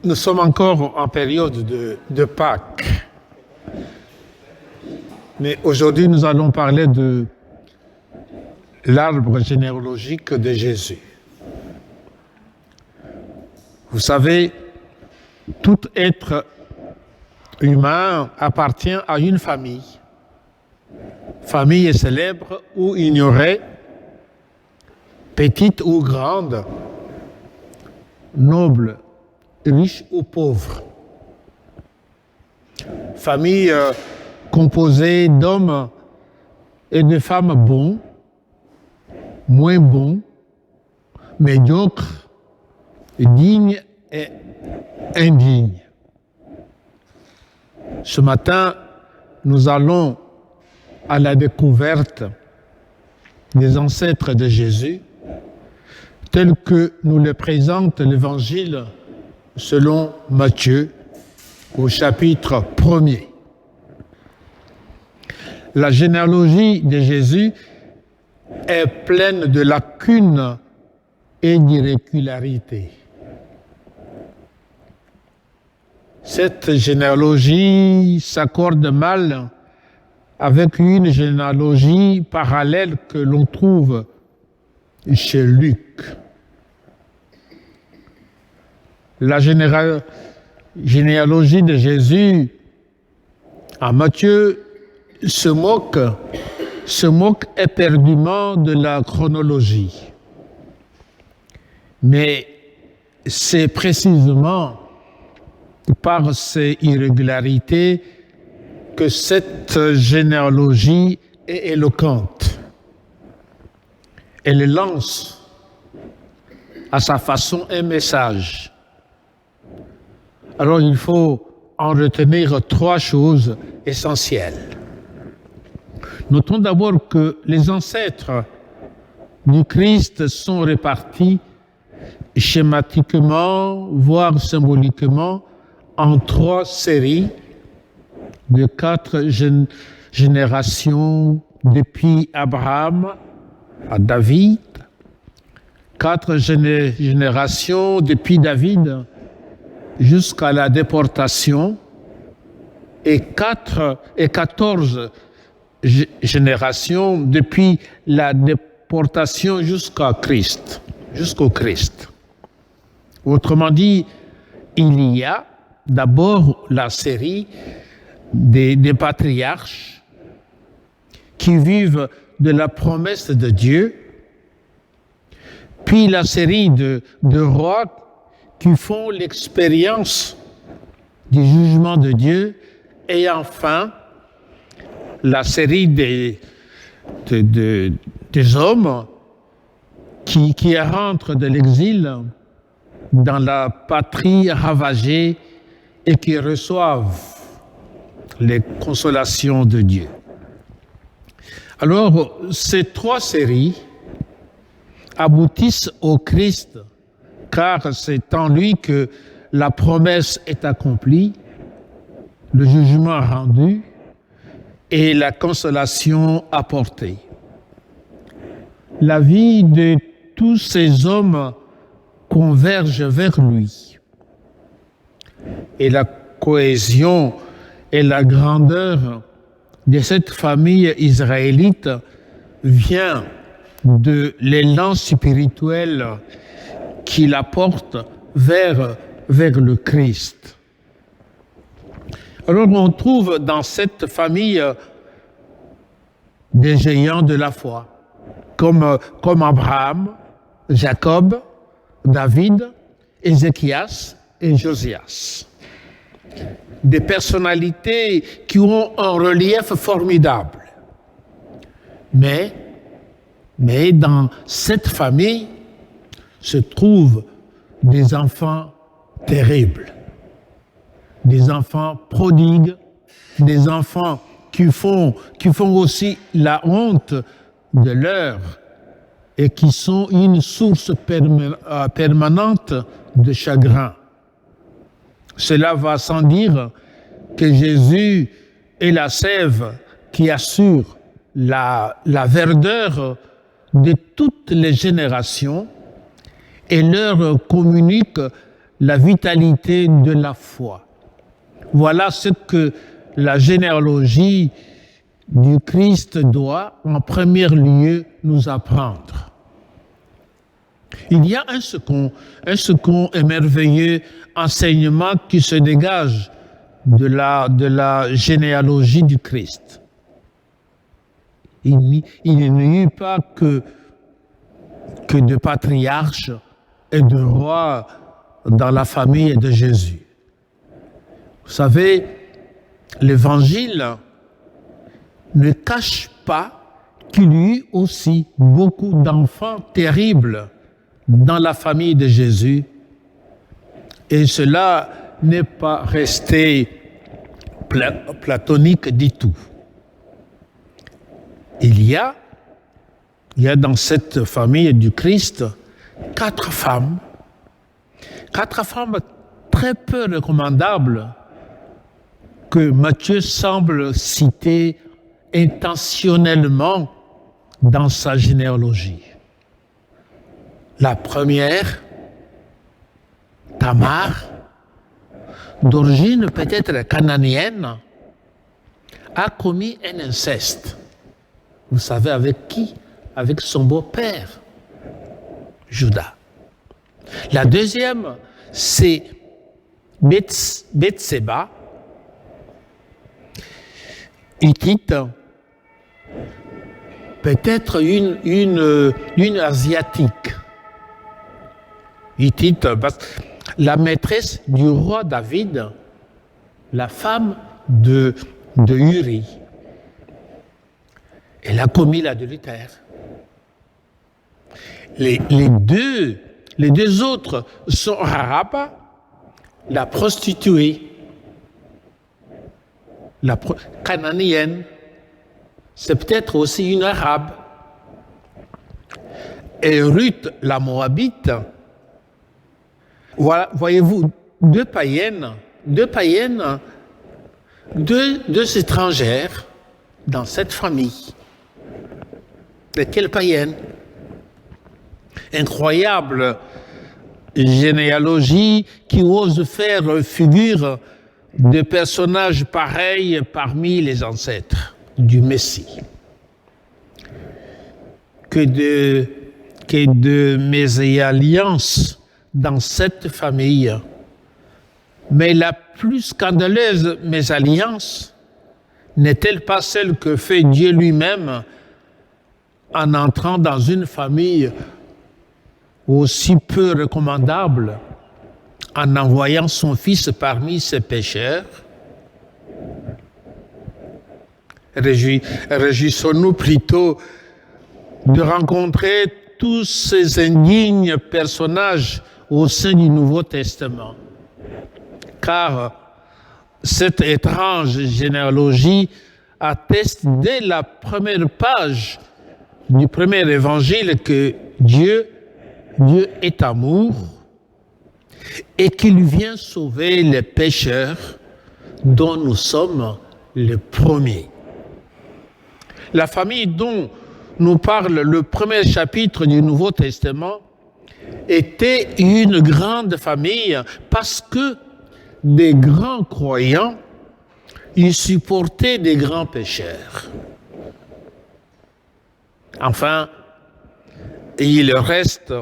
Nous sommes encore en période de Pâques. Mais aujourd'hui, nous allons parler de l'arbre généalogique de Jésus. Vous savez, tout être humain appartient à une famille. Famille célèbre ou ignorée, petite ou grande, noble, riche ou pauvre. Famille composée d'hommes et de femmes bons, moins bons, médiocres, dignes et indignes. Ce matin, nous allons à la découverte des ancêtres de Jésus, tels que nous le présente l'Évangile selon Matthieu au chapitre 1er. La généalogie de Jésus est pleine de lacunes et d'irrégularités. Cette généalogie s'accorde mal avec une généalogie parallèle que l'on trouve chez Luc. La généalogie de Jésus à Matthieu se moque éperdument de la chronologie. Mais c'est précisément par ces irrégularités que cette généalogie est éloquente. Elle lance à sa façon un message. Alors il faut en retenir trois choses essentielles. Notons d'abord que les ancêtres du Christ sont répartis schématiquement, voire symboliquement, en trois séries de 4 générations depuis Abraham à David, 4 générations depuis David jusqu'à la déportation et 14 générations depuis la déportation jusqu'au Christ. Autrement dit, il y a d'abord la série des patriarches qui vivent de la promesse de Dieu, puis la série de rois qui font l'expérience du jugement de Dieu, et enfin la série des hommes qui rentrent de l'exil dans la patrie ravagée et qui reçoivent les consolations de Dieu. Alors, ces trois séries aboutissent au Christ, car c'est en lui que la promesse est accomplie, le jugement rendu et la consolation apportée. La vie de tous ces hommes converge vers lui. Et la cohésion et la grandeur de cette famille israélite vient de l'élan spirituel qu'il apporte vers le Christ. Alors on trouve dans cette famille des géants de la foi, comme Abraham, Jacob, David, Ézéchias et Josias. Des personnalités qui ont un relief formidable. Mais dans cette famille se trouvent des enfants terribles, des enfants prodigues, des enfants qui font aussi la honte de l'heure et qui sont une source permanente de chagrin. Cela va sans dire que Jésus est la sève qui assure la verdeur de toutes les générations et leur communique la vitalité de la foi. Voilà ce que la généalogie du Christ doit en premier lieu nous apprendre. Il y a un second et merveilleux enseignement qui se dégage de la généalogie du Christ. Il n'y eut pas que de patriarches et de rois dans la famille de Jésus. Vous savez, l'Évangile ne cache pas qu'il y eut aussi beaucoup d'enfants terribles dans la famille de Jésus, et cela n'est pas resté platonique du tout. Il y a dans cette famille du Christ 4 femmes très peu recommandables que Matthieu semble citer intentionnellement dans sa généalogie. La première, Tamar, d'origine peut-être cananéenne, a commis un inceste. Vous savez avec qui? Avec son beau-père, Judas. La deuxième, c'est Bethséba, hittite, peut-être une asiatique. Hittite, la maîtresse du roi David, la femme de Uri. Elle a commis l'adultère. Les deux autres sont Rahab, la prostituée, cananéenne. C'est peut-être aussi une arabe. Et Ruth, la moabite. Voilà, voyez-vous, deux païennes, deux étrangères dans cette famille. De quelle païenne? Incroyable généalogie qui ose faire figure de personnages pareils parmi les ancêtres du Messie. Que de mésalliances dans cette famille. Mais la plus scandaleuse mésalliance n'est-elle pas celle que fait Dieu lui-même en entrant dans une famille aussi peu recommandable, en envoyant son fils parmi ses pécheurs? Réjouissons-nous plutôt de rencontrer tous ces indignes personnages au sein du Nouveau Testament. Car cette étrange généalogie atteste dès la première page du premier évangile que Dieu est amour et qu'il vient sauver les pécheurs dont nous sommes les premiers. La famille dont nous parle le premier chapitre du Nouveau Testament était une grande famille parce que des grands croyants y supportaient des grands pécheurs. Enfin, il reste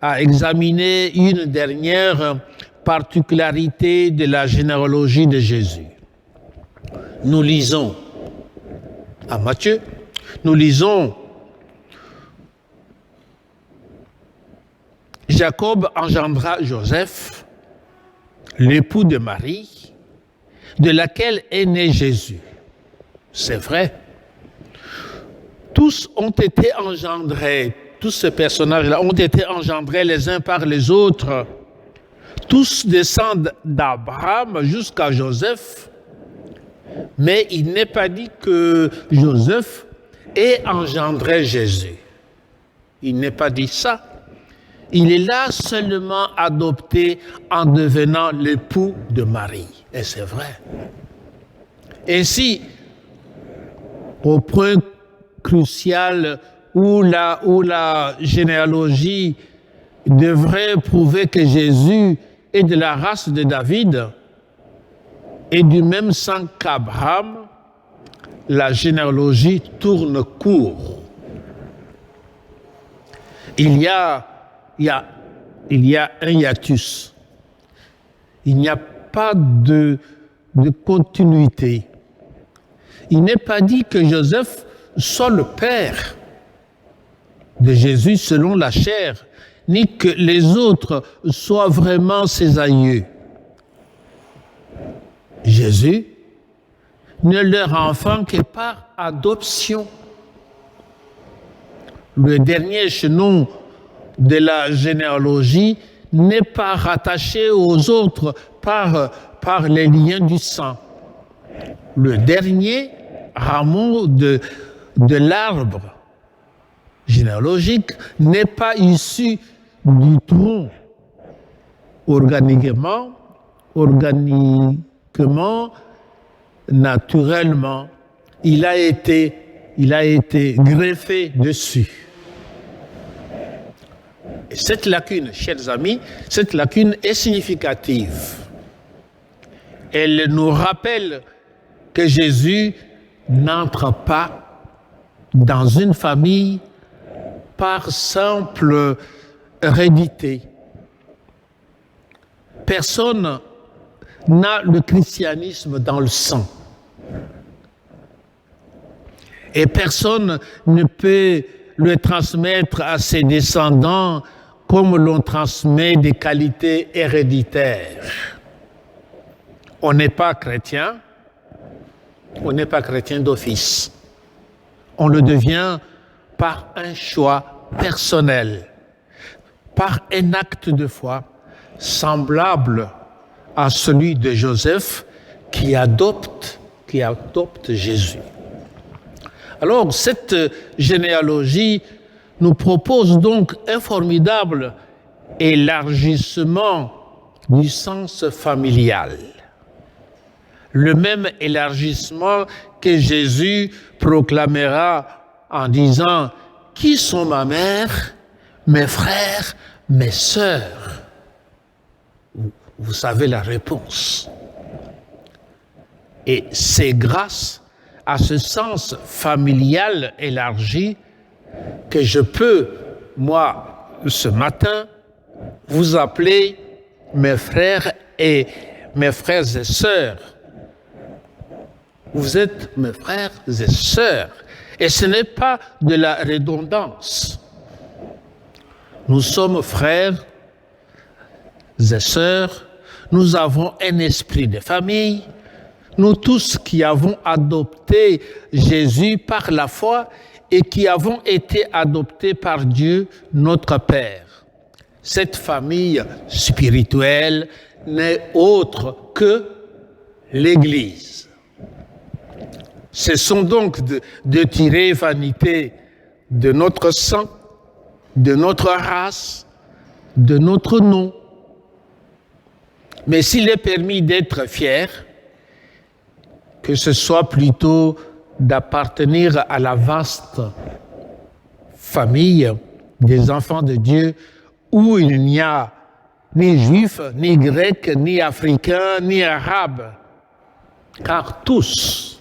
à examiner une dernière particularité de la généalogie de Jésus. Nous lisons à Matthieu, nous lisons Jacob engendra Joseph, l'époux de Marie, de laquelle est né Jésus. C'est vrai. Tous ont été engendrés, tous ces personnages-là ont été engendrés les uns par les autres. Tous descendent d'Abraham jusqu'à Joseph. Mais il n'est pas dit que Joseph ait engendré Jésus. Il n'est pas dit ça. Il est là seulement adopté en devenant l'époux de Marie. Et c'est vrai. Ainsi, au point crucial où la généalogie devrait prouver que Jésus est de la race de David et du même sang qu'Abraham, la généalogie tourne court. Il y a un hiatus. Il n'y a pas de continuité. Il n'est pas dit que Joseph soit le père de Jésus selon la chair, ni que les autres soient vraiment ses aïeux. Jésus ne leur enfant que par adoption. Le dernier échelon de la généalogie n'est pas rattaché aux autres par les liens du sang. Le dernier rameau de l'arbre généalogique n'est pas issu du tronc organiquement, naturellement. Il a été greffé dessus. Et cette lacune, chers amis, cette lacune est significative. Elle nous rappelle que Jésus n'entre pas dans une famille par simple hérédité. Personne n'a le christianisme dans le sang. Et personne ne peut le transmettre à ses descendants comme l'on transmet des qualités héréditaires. On n'est pas chrétien d'office. On le devient par un choix personnel, par un acte de foi semblable à celui de Joseph qui adopte Jésus. Alors, cette généalogie nous propose donc un formidable élargissement du sens familial. Le même élargissement que Jésus proclamera en disant « Qui sont ma mère, mes frères, mes sœurs ?» Vous savez la réponse. Et c'est grâce à ce sens familial élargi que je peux, moi, ce matin, vous appeler mes frères et sœurs. Vous êtes mes frères et sœurs. Et ce n'est pas de la redondance. Nous sommes frères et sœurs. Nous avons un esprit de famille. Nous tous qui avons adopté Jésus par la foi et qui avons été adoptés par Dieu, notre Père. Cette famille spirituelle n'est autre que l'Église. Cessons donc de tirer vanité de notre sang, de notre race, de notre nom. Mais s'il est permis d'être fier, que ce soit plutôt d'appartenir à la vaste famille des enfants de Dieu où il n'y a ni juifs, ni grecs, ni africains, ni arabes, car tous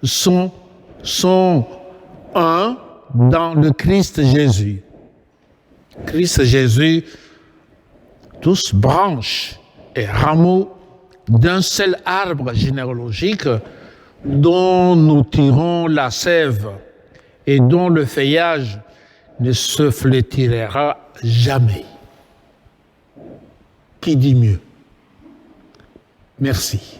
sont un dans le Christ Jésus. Christ Jésus, tous branches et rameaux d'un seul arbre généalogique dont nous tirons la sève et dont le feuillage ne se flétrira jamais. Qui dit mieux? Merci.